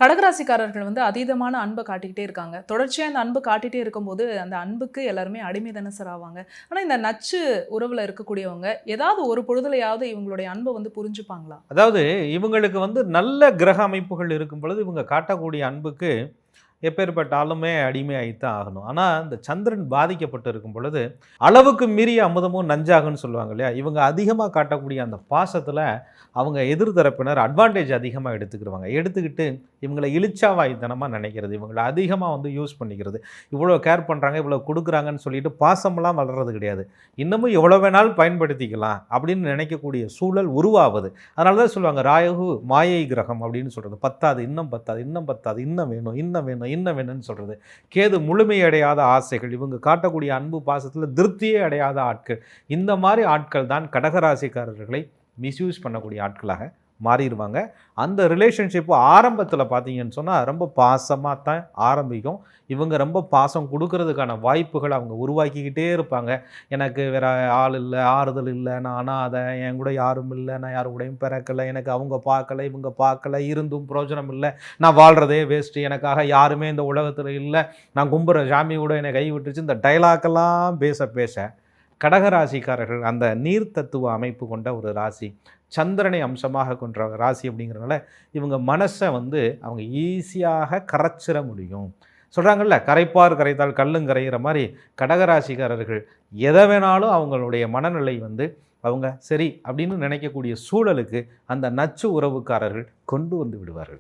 கடகராசிக்காரர்கள் வந்து அதீதமான அன்பை காட்டிக்கிட்டே இருக்காங்க. தொடர்ச்சியா இந்த அன்பு காட்டிட்டே இருக்கும்போது, அந்த அன்புக்கு எல்லாருமே அடிமை தானே சார் ஆவாங்க. ஆனா இந்த நச்சு உறவுல இருக்கக்கூடியவங்க, ஏதாவது ஒரு பொழுதுலயாவது இவங்களுடைய அன்ப வந்து புரிஞ்சுப்பாங்களா? அதாவது இவங்களுக்கு நல்ல கிரக அமைப்புகள் இருக்கும் பொழுது, இவங்க காட்டக்கூடிய அன்புக்கு எப்பேர்ப்பட்ட ஆளுமே அடிமையாகித்தான் ஆகணும். ஆனா, இந்த சந்திரன் பாதிக்கப்பட்டு இருக்கும் பொழுது, அளவுக்கு மீறிய அமுதமும் நஞ்சாகும்ன்னு சொல்லுவாங்க இல்லையா? இவங்க அதிகமா காட்டக்கூடிய அந்த பாசத்துல, அவங்க எதிர் தரப்பினர் அட்வான்டேஜ் அதிகமா எடுத்துக்கிருவாங்க. எடுத்துக்கிட்டு இவங்கள இளிச்சாவாய்த்தனமா நினைக்கிறது. இவங்கள அதிகமா யூஸ் பண்ணிக்கிறது. இவ்வளோ கேர் பண்றாங்க, இவ்வளோ குடுக்குறாங்கன்னு சொல்லிட்டு பாசமெல்லாம் வளர்றது கிடையாது. இன்னமும் எவ்வளோ வேணாலும் பயன்படுத்திக்கலாம் அப்படின்னு நினைக்கக்கூடிய சூழல் உருவாகுது. அதனால தான் சொல்லுவாங்க, ராகு மாயை கிரகம் அப்படின்னு சொல்றது. பத்தாது, இன்னும் பத்தாது, இன்னும் பத்தாது, இன்னும் வேணும், இன்னும் வேணும், இன்னும் வேணும்னு சொல்றது. கேது முழுமையடையாத ஆசைகள், இவங்க காட்டக்கூடிய அன்பு பாசத்தில் திருப்தியே அடையாத ஆட்கள். இந்த மாதிரி ஆட்கள் தான் கடகராசிக்காரர்களை மிஸ்யூஸ் பண்ணக்கூடிய ஆட்களாக மாறிடுவாங்க. அந்த ரிலேஷன்ஷிப்பு ஆரம்பத்தில் பார்த்தீங்கன்னு சொன்னால் ரொம்ப பாசமாக தான் ஆரம்பிக்கும். இவங்க ரொம்ப பாசம் கொடுக்கறதுக்கான வாய்ப்புகள் அவங்க உருவாக்கிக்கிட்டே இருப்பாங்க. எனக்கு வேறு ஆள் இல்லை, ஆறுதல் இல்லை, நான் அனாதை, என் கூட யாரும் இல்லை, நான் யாரு கூடயும் பிறக்கலை, எனக்கு அவங்க பார்க்கலை, இவங்க பார்க்கலை, இருந்தும் பிரயோஜனம் இல்லை, நான் வாழ்கிறதே வேஸ்ட்டு, எனக்காக யாருமே இந்த உலகத்தில் இல்லை, நான் கும்புற சாமி கூட என்னை கை விட்டுருச்சு, இந்த டைலாக்கெல்லாம் பேச பேச கடகராசிக்காரர்கள் அந்த நீர் தத்துவ அமைப்பு கொண்ட ஒரு ராசி, சந்திரனை அம்சமாக கொண்ட ராசி அப்படிங்கிறனால இவங்க மனசை அவங்க ஈஸியாக கரைச்சிட முடியும். சொல்கிறாங்கல்ல, கரைப்பார் கரைத்தால் கல்லும் கரைகிற மாதிரி கடகராசிக்காரர்கள் எதை வேணாலும் அவங்களுடைய மனநிலை அவங்க சரி அப்படின்னு நினைக்கக்கூடிய சூழலுக்கு அந்த நச்சு உறவுக்காரர்கள் கொண்டு வந்து விடுவார்கள்.